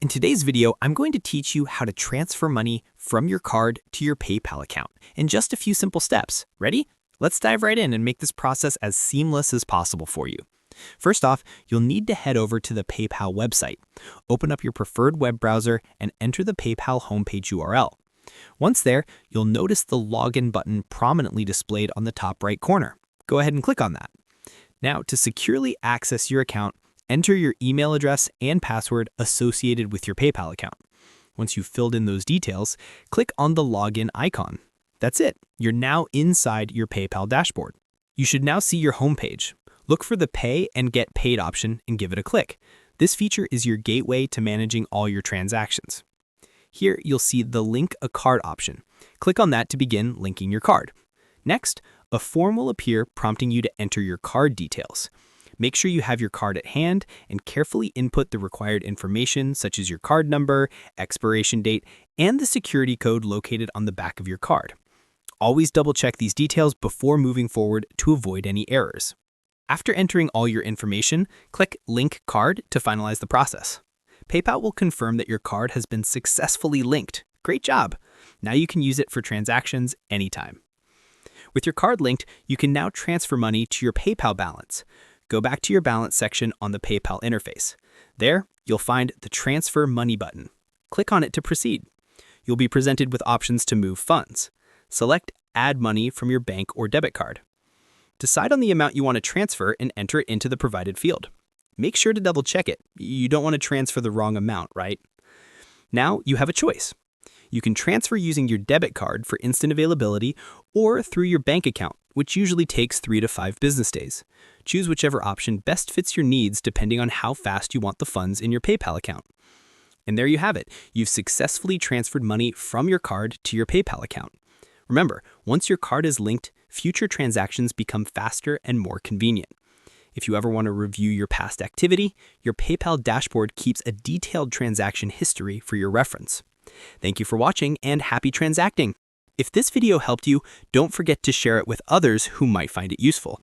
In today's video, I'm going to teach you how to transfer money from your card to your PayPal account in just a few simple steps. Ready? Let's dive right in and make this process as seamless as possible for you. First off, you'll need to head over to the PayPal website. Open up your preferred web browser and enter the PayPal homepage URL. Once there, you'll notice the login button prominently displayed on the top right corner. Go ahead and click on that. Now, to securely access your account, enter your email address and password associated with your PayPal account. Once you've filled in those details, click on the login icon. That's it. You're now inside your PayPal dashboard. You should now see your homepage. Look for the Pay and Get Paid option and give it a click. This feature is your gateway to managing all your transactions. Here, you'll see the Link a Card option. Click on that to begin linking your card. Next, a form will appear prompting you to enter your card details. Make sure you have your card at hand and carefully input the required information such as your card number, expiration date, and the security code located on the back of your card. Always double-check these details before moving forward to avoid any errors. After entering all your information, click Link Card to finalize the process. PayPal will confirm that your card has been successfully linked. Great job! Now you can use it for transactions anytime. With your card linked, you can now transfer money to your PayPal balance. Go back to your balance section on the PayPal interface. There, you'll find the Transfer Money button. Click on it to proceed. You'll be presented with options to move funds. Select Add Money from your bank or debit card. Decide on the amount you want to transfer and enter it into the provided field. Make sure to double-check it. You don't want to transfer the wrong amount, right? Now you have a choice. You can transfer using your debit card for instant availability or through your bank account, which usually takes 3 to 5 business days. Choose whichever option best fits your needs depending on how fast you want the funds in your PayPal account. And there you have it. You've successfully transferred money from your card to your PayPal account. Remember, once your card is linked, future transactions become faster and more convenient. If you ever want to review your past activity, your PayPal dashboard keeps a detailed transaction history for your reference. Thank you for watching and happy transacting! If this video helped you, don't forget to share it with others who might find it useful.